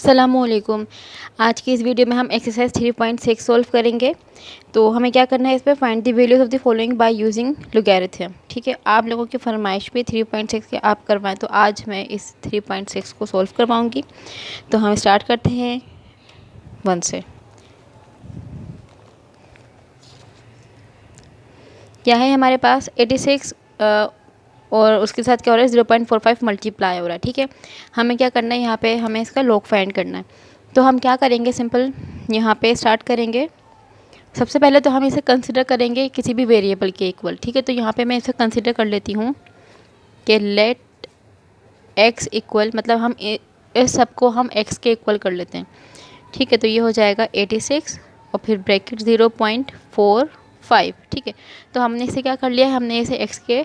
अस्सलामुअलैकुम। आज की इस वीडियो में हम एक्सरसाइज 3.6 सॉल्व करेंगे। तो हमें क्या करना है, इस पे find the values of the following by using logarithm. ठीक है, आप लोगों की फरमाइश पे 3.6 के आप करवाएं, तो आज मैं इस 3.6 को सॉल्व करवाऊंगी। तो हम स्टार्ट करते हैं 1 से। क्या है हमारे पास 86 और उसके साथ क्या हो रहा है 0.45 मल्टीप्लाई हो रहा है। ठीक है, हमें क्या करना है, यहाँ पे हमें इसका लॉग फाइंड करना है। तो हम क्या करेंगे, सिंपल यहाँ पे स्टार्ट करेंगे। सबसे पहले तो हम इसे कंसिडर करेंगे किसी भी वेरिएबल के इक्वल। ठीक है, तो यहाँ पे मैं इसे कंसिडर कर लेती हूँ कि लेट x इक्वल, मतलब हम इस सब को हम x के इक्वल कर लेते हैं। ठीक है, तो ये हो जाएगा 86 और फिर ब्रैकेट 0.45। ठीक है, तो हमने इसे क्या कर लिया है, हमने इसे x के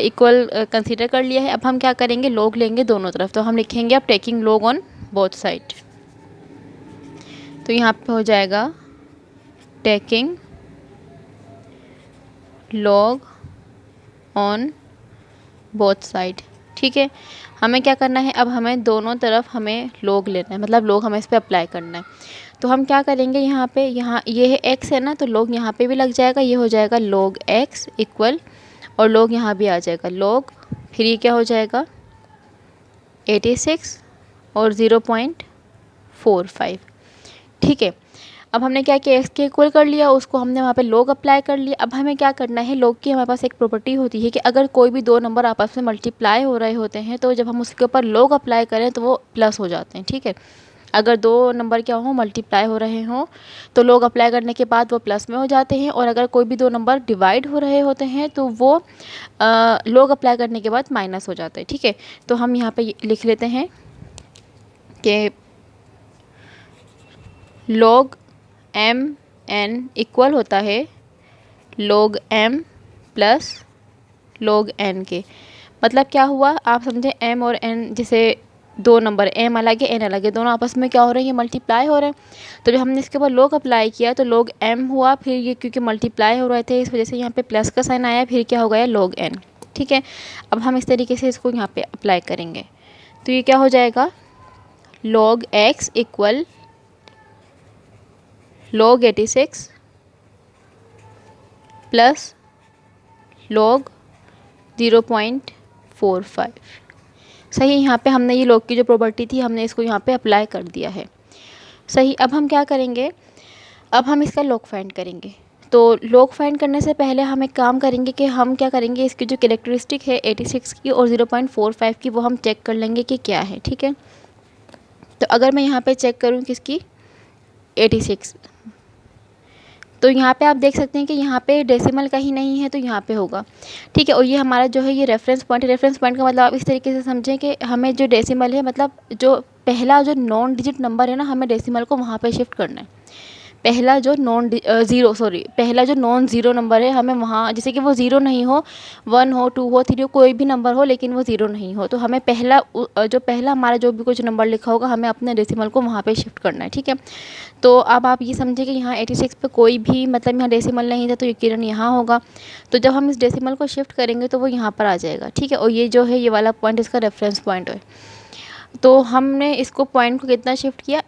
इक्वल कंसीडर कर लिया है। अब हम क्या करेंगे, लॉग लेंगे दोनों तरफ। तो हम लिखेंगे अब taking log on both side. तो यहाँ पे हो जाएगा taking log on both side. ठीक है, हमें क्या करना है, अब हमें दोनों तरफ हमें लॉग लेना है, मतलब लॉग हमें इस पर अप्लाई करना है। तो हम क्या करेंगे, यहाँ पे यहाँ ये है x है ना, तो लॉग यहाँ पे भी लग जाएगा, ये हो जाएगा log x इक्वल, और log यहाँ भी आ जाएगा log, फिर ये क्या हो जाएगा 86 और 0.45। ठीक है, अब हमने क्या किया, x के इक्वल कर लिया, उसको हमने वहाँ पे log अप्लाई कर लिया। अब हमें क्या करना है, log की हमारे पास एक प्रॉपर्टी होती है कि अगर कोई भी दो नंबर आपस में मल्टीप्लाई हो रहे होते हैं, तो जब हम उसके ऊपर log अप्लाई करें तो वो प्लस हो जाते हैं। ठीक है, अगर दो नंबर क्या हो, मल्टीप्लाई हो रहे हों, तो log अप्लाई करने के बाद वो प्लस में हो जाते हैं, और अगर कोई भी दो नंबर डिवाइड हो रहे होते हैं तो वो log अप्लाई करने के बाद माइनस हो जाते हैं। ठीक है, तो हम यहाँ पे लिख लेते हैं कि log m n इक्वल होता है log m plus log n के। मतलब क्या हुआ, आप समझे, m और n, जैसे दो नंबर m अलग है n अलग है, दोनों आपस में क्या हो रहे हैं, ये मल्टीप्लाई हो रहे हैं। तो जब हमने इसके ऊपर log अप्लाई किया तो log m हुआ, फिर ये क्योंकि मल्टीप्लाई हो रहे थे इस वजह से यहाँ पे प्लस का साइन आया, फिर क्या हो गया log n। ठीक है, अब हम इस तरीके से इसको यहाँ पे अप्लाई करेंगे, तो ये क्या हो जाएगा log x equal log 86 plus log 0.45। सही, यहाँ पे हमने ये log की जो प्रॉपर्टी थी हमने इसको यहाँ पे अप्लाई कर दिया है। सही, अब हम क्या करेंगे, अब हम इसका log फाइंड करेंगे। तो log फाइंड करने से पहले हम एक काम करेंगे कि हम क्या करेंगे, इसकी जो कैरेक्टरिस्टिक है 86 की और 0.45 की, वो हम चेक कर लेंगे कि क्या है। ठीक है, तो अगर मैं यहाँ पे चेक करूँ किसकी 86, तो यहाँ पे आप देख सकते हैं कि यहाँ पे डेसिमल का ही नहीं है, तो यहाँ पे होगा। ठीक है, और ये हमारा जो है ये रेफरेंस पॉइंट है। रेफरेंस पॉइंट का मतलब आप इस तरीके से समझें कि हमें जो डेसिमल है, मतलब जो पहला जो नॉन डिजिट नंबर है ना, हमें डेसिमल को वहाँ पे शिफ्ट करना है। पहला जो पहला जो नॉन ज़ीरो नंबर है, हमें वहाँ, जैसे कि वो ज़ीरो नहीं हो, 1 हो, 2 हो, 3 हो, कोई भी नंबर हो, लेकिन वो ज़ीरो नहीं हो, तो हमें पहला जो पहला हमारा जो भी कुछ नंबर लिखा होगा, हमें अपने डेसिमल को वहाँ पे शिफ्ट करना है। ठीक है, तो अब आप ये समझिए कि यहाँ 86 पे कोई भी, मतलब यहाँ डेसिमल नहीं था, तो यकीनन यहाँ होगा। तो जब हम इस डेसिमल को शिफ्ट करेंगे तो वो यहाँ पर आ जाएगा। ठीक है, और ये जो है ये वाला पॉइंट इसका रेफरेंस पॉइंट है। तो हमने इसको पॉइंट को कितना शिफ्ट किया,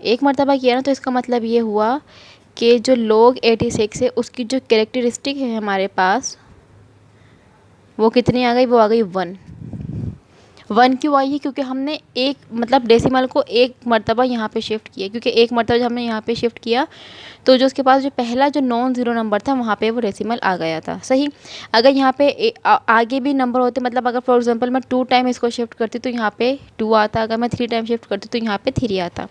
एक मरतबा किया ना, तो इसका मतलब ये हुआ कि जो log 86 है उसकी जो कैरेक्टरिस्टिक है हमारे पास, वो कितनी आ गई, वो आ गई 1 क्यों आई है, क्योंकि हमने एक, मतलब डेसिमल को एक मरतबा यहाँ पे शिफ्ट किया, क्योंकि एक मरतबा जब हमने यहाँ पे शिफ्ट किया तो जो उसके पास जो पहला जो नॉन ज़ीरो नंबर था वहाँ पे वो डेसिमल आ गया था। सही, अगर यहाँ पे आगे भी नंबर होते, मतलब अगर फॉर एग्जांपल मैं 2 टाइम इसको शिफ्ट करती तो यहाँ पे 2 आता, अगर मैं 3 टाइम शिफ्ट करती तो यहाँ पे 3 आता।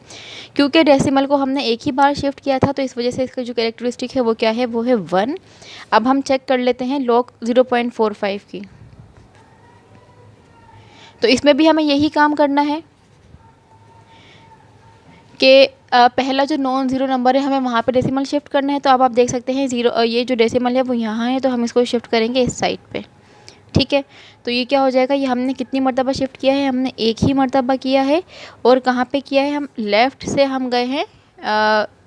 क्योंकि डेसिमल को हमने एक ही बार शिफ्ट किया था, तो इस वजह से इसका जो कैरेक्टरिस्टिक है वो क्या है, वो है 1। अब हम चेक कर लेते हैं log 0.45 की। तो इसमें भी हमें यही काम करना है कि पहला जो नॉन ज़ीरो नंबर है हमें वहाँ पे डेसिमल शिफ्ट करना है। तो अब आप देख सकते हैं ज़ीरो, ये जो डेसिमल है वो यहाँ है, तो हम इसको शिफ्ट करेंगे इस साइड पे। ठीक है, तो ये क्या हो जाएगा, ये हमने कितनी मरतबा शिफ्ट किया है, हमने एक ही मरतबा किया है। और कहाँ पे किया है, हम लेफ़्ट से हम गए हैं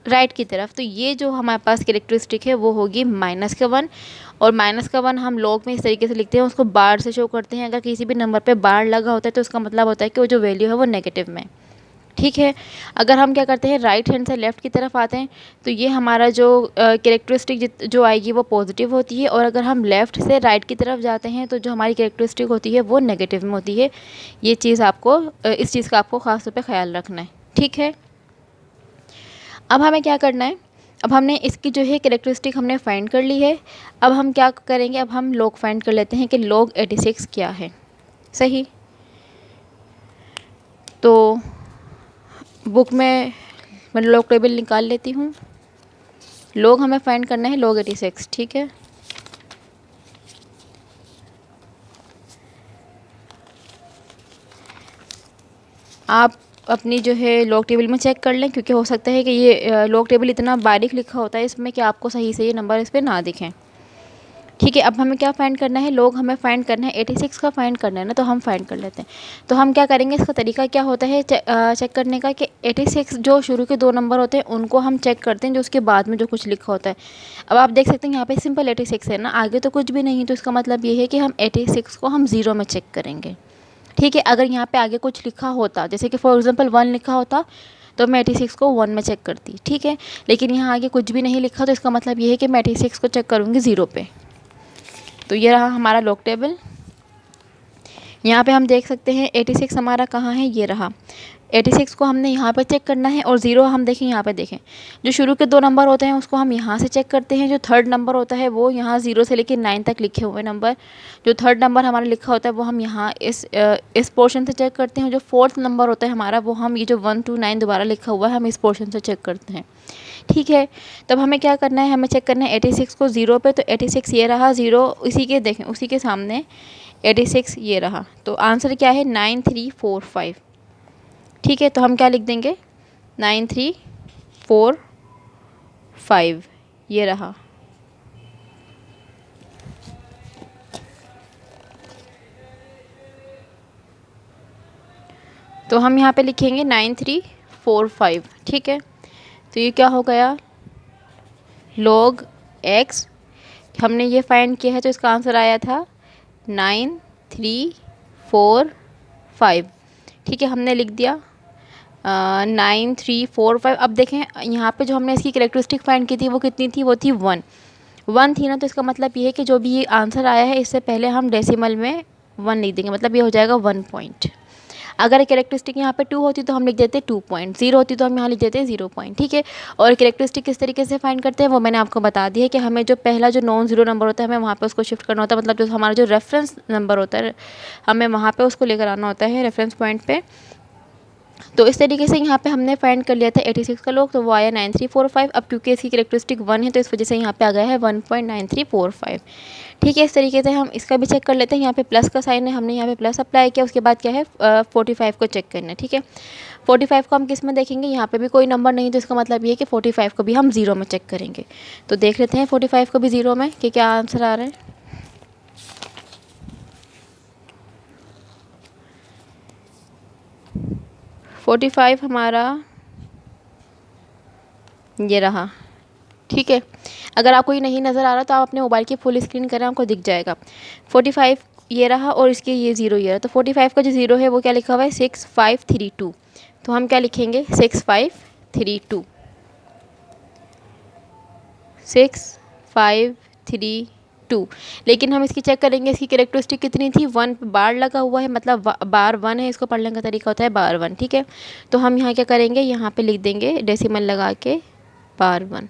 राइट की तरफ। तो ये जो हमारे पास कैरेक्टरिस्टिक है वो होगी -1, और -1 हम log में इस तरीके से लिखते हैं, उसको बार से शो करते हैं। अगर किसी भी नंबर पे बार लगा होता है तो उसका मतलब होता है कि वो जो वैल्यू है वो नेगेटिव में। ठीक है। अगर हम क्या करते हैं, राइट हैंड से लेफ़्ट की तरफ आते हैं, तो ये हमारा जो कैरेक्टरिस्टिक जो आएगी वो पॉजिटिव होती है, और अगर हम लेफ़्ट से राइट की तरफ जाते हैं तो जो हमारी कैरेक्टरिस्टिक होती है वो नेगेटिव में होती है। ये चीज़ आपको इस चीज़ का आपको ख़ास तौर पे ख्याल रखना है। ठीक है। अब हमें क्या करना है, अब हमने इसकी जो है कैरेक्टरिस्टिक हमने फाइंड कर ली है। अब हम क्या करेंगे, अब हम log फाइंड कर लेते हैं कि log 86 क्या है। सही। तो बुक में मैं log टेबल निकाल लेती हूँ। log हमें फाइंड करना है log 86। ठीक है। आप अपनी जो है log टेबल में चेक कर लें, क्योंकि हो सकता है कि ये log टेबल इतना बारीक लिखा होता है इसमें कि आपको सही से ये नंबर इस पर ना दिखें। ठीक है। अब हमें क्या फाइंड करना है, log हमें फाइंड करना है 86 का फाइंड करना है ना, तो हम फाइंड कर लेते हैं। तो हम क्या करेंगे, इसका तरीका क्या होता है चेक करने का, कि 86 जो शुरू के 2 नंबर होते हैं उनको हम चेक करते हैं, जो उसके बाद में जो कुछ लिखा होता है। अब आप देख सकते हैं यहाँ पे सिंपल 86 है ना, आगे तो कुछ भी नहीं, तो इसका मतलब ये है कि हम 86 को हम 0 में चेक करेंगे। ठीक है। अगर यहाँ पे आगे कुछ लिखा होता, जैसे कि फॉर एग्जांपल 1 लिखा होता, तो मैं 86 को 1 में चेक करती। ठीक है। लेकिन यहाँ आगे कुछ भी नहीं लिखा, तो इसका मतलब ये है कि मैं 86 को चेक करूँगी 0 पे। तो ये रहा हमारा log टेबल। यहाँ पे हम देख सकते हैं 86 हमारा कहाँ है, ये रहा। 86 को हमने यहाँ पे चेक करना है, और 0 हम देखें यहाँ पे देखें, जो शुरू के 2 नंबर होते हैं उसको हम यहाँ से चेक करते हैं। जो थर्ड नंबर होता है वो यहाँ 0 से लेकर 9 तक लिखे हुए नंबर, जो थर्ड नंबर हमारा लिखा होता है वो हम यहाँ इस पोर्शन से चेक करते हैं। जो फोर्थ नंबर होता है हमारा, वो हम ये जो 1 to 9 दोबारा लिखा हुआ है, हम इस पोर्शन से चेक करते हैं। ठीक है। तब हमें क्या करना है, हमें चेक करना है 86 को 0 पे, तो 86 ये रहा 0, इसी के देखें उसी के सामने 86 ये रहा। तो आंसर क्या है, 9345। ठीक है। तो हम क्या लिख देंगे, 9345 ये रहा। तो हम यहाँ पे लिखेंगे 9345। ठीक है। तो ये क्या हो गया, log x हमने ये फाइंड किया है, तो इसका आंसर आया था 9345। ठीक है। हमने लिख दिया 9345। अब देखें यहाँ पे जो हमने इसकी कैरेक्टरिस्टिक फाइंड की थी वो कितनी थी, वो थी 1 थी ना, तो इसका मतलब ये है कि जो भी ये आंसर आया है इससे पहले हम डेसिमल में 1 लिख देंगे, मतलब ये हो जाएगा 1 पॉइंट। अगर कैरेक्टरिस्टिक यहाँ पे 2 होती तो हम लिख देते 2 पॉइंट, 0 होती तो हम यहाँ लिख देते 0 पॉइंट। ठीक है। और कैरेक्टरिस्टिक किस तरीके से फाइंड करते हैं वो मैंने आपको बता दिया है, कि हमें जो पहला जो नॉन ज़ीरो नंबर होता है हमें वहाँ पे उसको शिफ्ट करना होता है, मतलब जो हमारा जो रेफरेंस नंबर होता है हमें वहाँ पे उसको लेकर आना होता है रेफरेंस पॉइंट पे। तो इस तरीके से यहाँ पे हमने फाइंड कर लिया था 86 का log, तो वो आया 9345। अब क्योंकि इसकी कैरेक्टरिस्टिक 1 है तो इस वजह से यहाँ पे आ गया है 1.9345। ठीक है। इस तरीके से हम इसका भी चेक कर लेते हैं। यहाँ पे प्लस का साइन है, हमने यहाँ पे प्लस अप्लाई किया, उसके बाद क्या है 45 को चेक करना है। ठीक है। 45 को हम किस में देखेंगे, यहाँ पे भी कोई नंबर नहीं, तो इसका मतलब ये है कि 45 को भी हम 0 में चेक करेंगे। तो देख लेते हैं 45 को भी 0 में कि क्या आंसर आ रहा है। 45 हमारा ये रहा। ठीक है। अगर आपको ये नहीं नज़र आ रहा तो आप अपने मोबाइल की फुल स्क्रीन करें, आपको दिख जाएगा। 45 ये रहा, और इसके ये 0 ये रहा। तो 45 का जो 0 है वो क्या लिखा हुआ है, 6532। तो हम क्या लिखेंगे, 6532, 6532। लेकिन हम इसकी चेक करेंगे, इसकी कैरेक्टरिस्टिक कितनी थी, 1 बार लगा हुआ है, मतलब बार 1 है, इसको पढ़ने का तरीका होता है बार 1। ठीक है। तो हम यहाँ क्या करेंगे, यहाँ पे लिख देंगे डेसिमल लगा के बार 1।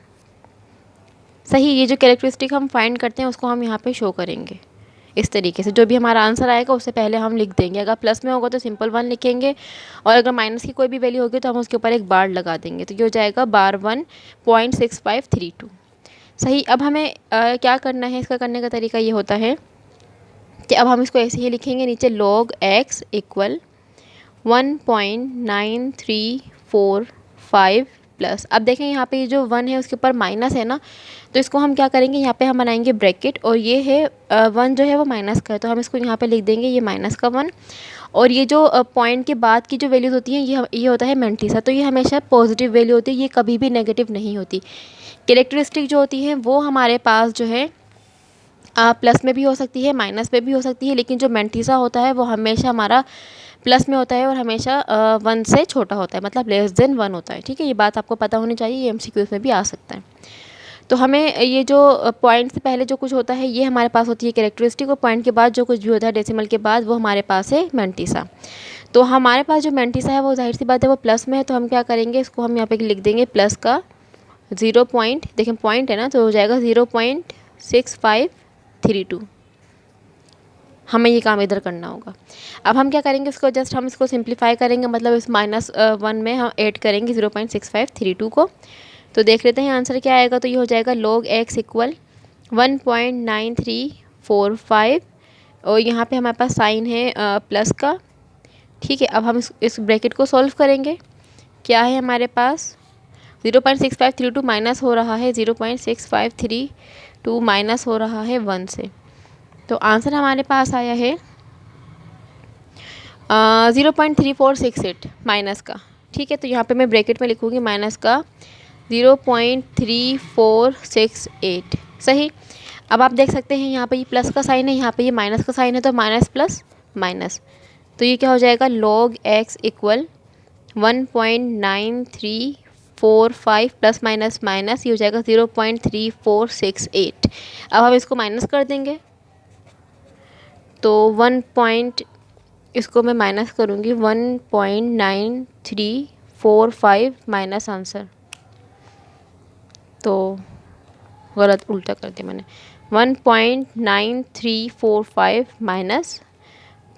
सही। ये जो कैरेक्टरिस्टिक हम फाइंड करते हैं उसको हम यहाँ पे शो करेंगे इस तरीके से। जो भी हमारा आंसर आएगा उससे पहले हम लिख देंगे। अगर प्लस में होगा तो सिंपल 1 लिखेंगे, और अगर माइनस की कोई भी वैल्यू होगी तो हम उसके ऊपर एक बार लगा देंगे, तो ये हो जाएगा बार 1.6532। सही। अब हमें क्या करना है, इसका करने का तरीका ये होता है कि अब हम इसको ऐसे ही लिखेंगे, नीचे log x इक्वल 1.9345 प्लस। अब देखें यहाँ पे ये जो 1 है उसके ऊपर माइनस है ना, तो इसको हम क्या करेंगे, यहाँ पे हम बनाएंगे ब्रैकेट, और ये है 1 जो है वो माइनस का है, तो हम इसको यहाँ पे लिख देंगे ये माइनस का 1। और ये जो पॉइंट के बाद की जो वैल्यूज़ होती हैं ये होता है मेंटिसा, तो ये हमेशा पॉजिटिव वैल्यू होती है, ये कभी भी नेगेटिव नहीं होती। कैरेक्टरिस्टिक जो होती हैं वो हमारे पास जो है प्लस में भी हो सकती है, माइनस में भी हो सकती है, लेकिन जो मेंटिसा होता है वो हमेशा हमारा प्लस में होता है और हमेशा 1 से छोटा होता है, मतलब लेस देन 1 होता है। ठीक है, ये बात आपको पता होनी चाहिए, ये MCQs में भी आ सकता है। तो हमें ये जो पॉइंट से पहले जो कुछ होता है ये हमारे पास होती है कैरेक्टरिस्टिक, और पॉइंट के बाद जो कुछ भी होता है डेसिमल के बाद वो हमारे पास है मैंटिसा। तो हमारे पास जो मैंटिसा है वो जाहिर सी बात है वो प्लस में है, तो हम क्या करेंगे, इसको हम यहाँ पे लिख देंगे प्लस का 0 पॉइंट, देखें पॉइंट है ना, तो हो जाएगा 0.6532। हमें ये काम इधर करना होगा। अब हम क्या करेंगे, इसको जस्ट हम इसको सिंप्लीफाई करेंगे, मतलब इस -1 में हम ऐड करेंगे 0.6532 को। तो देख लेते हैं आंसर क्या आएगा। तो ये हो जाएगा log x इक्वल 1.9345, और यहाँ पे हमारे पास साइन है प्लस का। ठीक है, अब हम इस ब्रैकेट को सॉल्व करेंगे। क्या है हमारे पास, 0.6532 माइनस हो रहा है 0.6532 माइनस हो रहा है 1 से, तो आंसर हमारे पास आया है 0.3468 माइनस का। ठीक है, तो यहाँ पे मैं ब्रैकेट में लिखूँगी माइनस का 0.3468। सही। अब आप देख सकते हैं यहाँ पे ये प्लस का साइन है, यहाँ पे ये माइनस का साइन है, तो माइनस प्लस माइनस, तो ये क्या हो जाएगा log x equal 1.9345 plus minus minus, ये हो जाएगा 0.3468। अब हम इसको माइनस कर देंगे, तो 1 पॉइंट, इसको मैं माइनस करूँगी 1.9345 माइनस आंसर, तो गलत उल्टा कर दिया मैंने, 1.9345 माइनस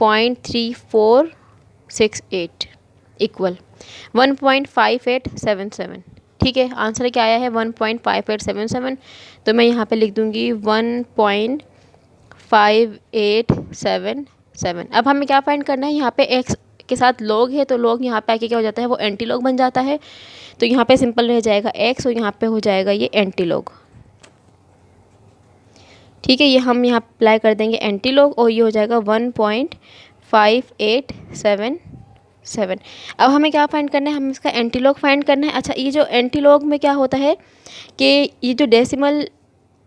0.3468 इक्वल 1.5877। ठीक है, आंसर क्या आया है 1.5877, तो मैं यहाँ पे लिख दूँगी 1.5877। अब हमें क्या फाइंड करना है, यहाँ पे x के साथ log है, तो log यहाँ पे आके क्या हो जाता है, वो एंटी लॉग बन जाता है, तो यहाँ पे सिंपल रह जाएगा x और यहाँ पे हो जाएगा ये एंटी लॉग। ठीक है, ये हम यहाँ अप्लाई कर देंगे एंटी लॉग, और ये हो जाएगा 1.5877। अब हमें क्या फाइंड करना है, हमें इसका एंटी लॉग फाइंड करना है। अच्छा, ये जो एंटी लॉग में क्या होता है कि ये जो डेसिमल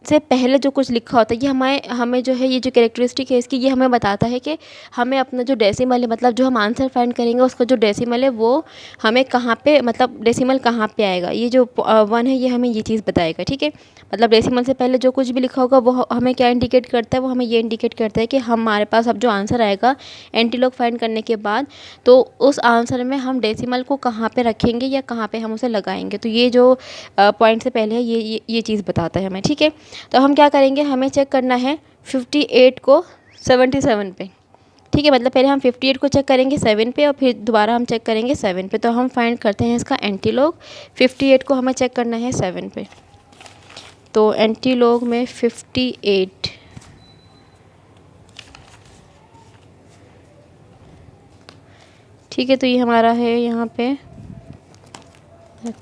से पहले जो कुछ लिखा होता है ये हमें जो है, ये जो कैरेक्टरिस्टिक है इसकी, ये हमें बताता है कि हमें अपना जो डेसिमल है, मतलब जो हम आंसर फाइंड करेंगे उसका जो डेसिमल है वो हमें कहाँ पे, मतलब डेसिमल कहाँ पे आएगा। ये जो 1 है ये हमें ये चीज़ बताएगा। ठीक है, मतलब डेसिमल से पहले जो कुछ भी लिखा होगा वो हमें क्या इंडिकेट करता है, वो हमें ये इंडिकेट करता है कि हमारे पास अब जो आंसर आएगा एंटी लॉग फाइंड करने के बाद, तो उस आंसर में हम डेसिमल को कहाँ पे रखेंगे या कहाँ पे हम उसे लगाएंगे। तो ये जो पॉइंट से पहले है ये चीज़ बताता है हमें। ठीक है, तो हम क्या करेंगे, हमें चेक करना है 58 को 77 पे। ठीक है, मतलब पहले हम 58 को चेक करेंगे 7 पे, और फिर दोबारा हम चेक करेंगे 7 पे। तो हम फाइंड करते हैं इसका एंटी लॉग। 58 को हमें चेक करना है 7 पे, तो एंटी लॉग में 58, ठीक है, तो ये हमारा है यहाँ पे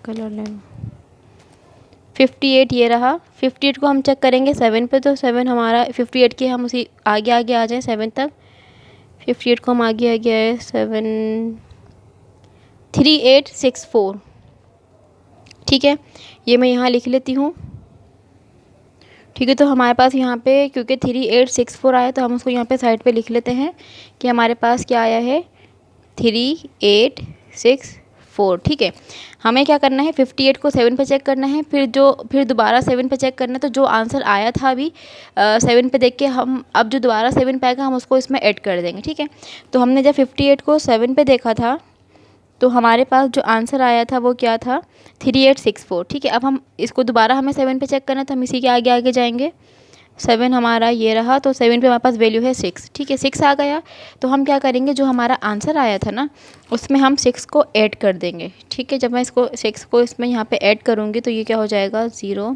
कलर लेना 58, ये रहा। 58 को हम चेक करेंगे 7 पे, तो 7 हमारा 58 के हम उसी आगे आगे आ जाएं 7 तक। 58 को हम आगे आगे आए 3864। ठीक है, ये मैं यहाँ लिख लेती हूँ। ठीक है, तो हमारे पास यहाँ पे क्योंकि 3864 आया तो हम उसको यहाँ पे साइड पे लिख लेते हैं कि हमारे पास क्या आया है 3864। ठीक है, हमें क्या करना है 58 को 7 पे चेक करना है, फिर दोबारा 7 पे चेक करना है। तो जो आंसर आया था अभी 7 पे देख के हम अब जो दोबारा 7 पे आएगा हम उसको इसमें ऐड कर देंगे। ठीक है, तो हमने जब 58 को 7 पे देखा था तो हमारे पास जो आंसर आया था वो क्या था 3864। ठीक है, अब हम इसको दोबारा हमें 7 पे चेक करना है, तो हम इसी के आगे आगे जाएंगे। 7 हमारा ये रहा, तो 7 पे हमारे पास वैल्यू है 6। ठीक है, 6 आ गया, तो हम क्या करेंगे, जो हमारा आंसर आया था ना उसमें हम 6 को ऐड कर देंगे। ठीक है, जब मैं इसको 6 को इसमें यहाँ पे ऐड करूँगी तो ये क्या हो जाएगा 0,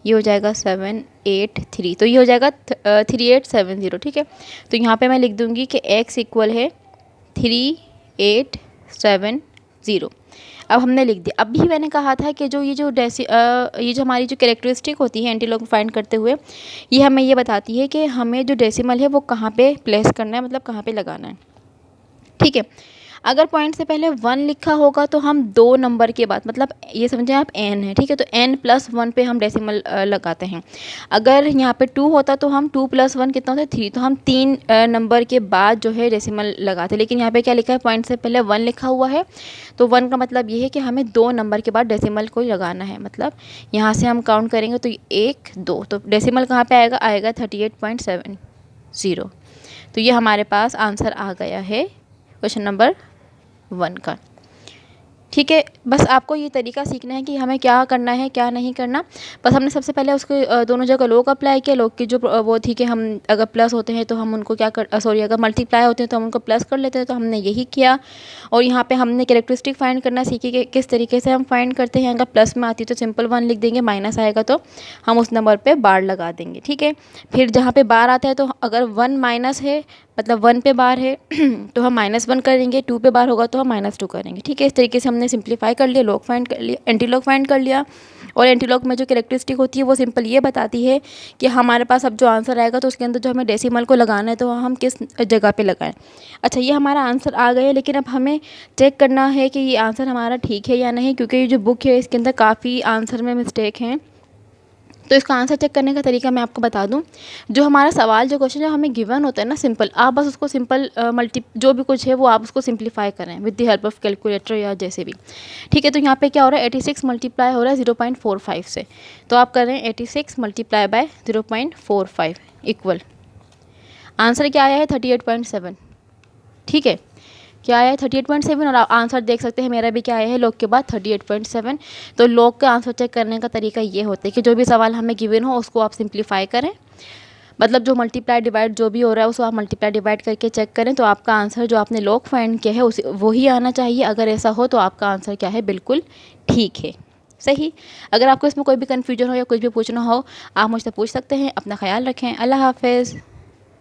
ये हो जाएगा 783, तो ये हो जाएगा 3870। ठीक है, तो यहाँ पे मैं लिख दूँगी कि x इक्वल है 3870। अब हमने लिख दिया। अभी मैंने कहा था कि ये जो हमारी जो कैरेक्टरिस्टिक होती है एंटी लॉग फाइंड करते हुए, ये हमें ये बताती है कि हमें जो डेसिमल है वो कहाँ पे प्लेस करना है, मतलब कहाँ पे लगाना है। ठीक है, अगर पॉइंट से पहले 1 लिखा होगा तो हम 2 नंबर के बाद, मतलब ये समझें आप n है, ठीक है, तो n+1 पे हम डेसिमल लगाते हैं। अगर यहाँ पे 2 होता तो हम 2+1 कितना होता है 3, तो हम 3 नंबर के बाद जो है डेसिमल लगाते, लेकिन यहाँ पे क्या लिखा है, पॉइंट से पहले 1 लिखा हुआ है, तो 1 का मतलब ये है कि हमें 2 नंबर के बाद डेसिमल को लगाना है। मतलब यहाँ से हम काउंट करेंगे तो 1 2, तो डेसिमल कहाँ पे आएगा, आएगा 38.70। तो ये हमारे पास आंसर आ गया है क्वेश्चन नंबर 1 का। ठीक है, बस आपको ये तरीका सीखना है कि हमें क्या करना है क्या नहीं करना। बस हमने सबसे पहले उसके दोनों जगह लोग अप्लाई किया। लोग की जो वो थी कि हम अगर प्लस होते हैं तो हम उनको क्या कर सॉरी अगर मल्टीप्लाई होते हैं तो हम उनको प्लस कर लेते हैं, तो हमने यही किया। और यहाँ पे हमने कैरेक्टरिस्टिक फाइंड करना सीखी कि किस तरीके से हम फाइंड करते हैं। अगर प्लस में आती तो सिंपल 1 लिख देंगे, माइनस आएगा तो हम उस नंबर पर बार लगा देंगे। ठीक है, फिर जहाँ पर बार आता है तो अगर 1 माइनस है मतलब 1 पे बार है तो हम -1 करेंगे, 2 पे बार होगा तो हम -2 करेंगे। ठीक है, इस तरीके से हमने सिंप्लीफाई कर लिया, लॉग फाइंड कर लिया, एंटी लॉग फाइंड कर लिया। और एंटी लॉग में जो कैरेक्टरिस्टिक होती है वो सिंपल ये बताती है कि हमारे पास अब जो आंसर आएगा तो उसके अंदर जो हमें डेसिमल को लगाना है तो हम किस जगह पे लगाएं। अच्छा, ये हमारा आंसर आ गया, लेकिन अब हमें चेक करना है कि ये आंसर हमारा ठीक है या नहीं, क्योंकि ये जो बुक है इसके अंदर काफ़ी आंसर में मिस्टेक हैं। तो इसका आंसर चेक करने का तरीका मैं आपको बता दूं। जो हमारा सवाल जो क्वेश्चन जो हमें गिवन होता है ना सिंपल, आप बस उसको सिंपल मल्टी जो भी कुछ है वो आप उसको सिंप्लीफाई करें with the help of calculator या जैसे भी। ठीक है, तो यहाँ पे क्या हो रहा है, 86 मल्टीप्लाई हो रहा है 0.45 से, तो आप करें 86 मल्टीप्लाई बाय 0.45 इक्वल आंसर क्या आया है 38.7। ठीक है, क्या आया है 38.7, और आंसर देख सकते हैं मेरा भी क्या आया है लॉग के बाद 38.7। तो लॉग का आंसर चेक करने का तरीका ये होता है कि जो भी सवाल हमें गिवन हो उसको आप सिंप्लीफाई करें, मतलब जो मल्टीप्लाई डिवाइड जो भी हो रहा है उसको आप मल्टीप्लाई डिवाइड करके चेक करें, तो आपका आंसर जो आपने लॉग फाइंड किया है उसी वही आना चाहिए। अगर ऐसा हो तो आपका आंसर क्या है, बिल्कुल ठीक है, सही। अगर आपको इसमें कोई भी कन्फ्यूजन हो या कुछ भी पूछना हो आप मुझसे पूछ सकते हैं। अपना ख्याल रखें, अल्लाह हाफिज़।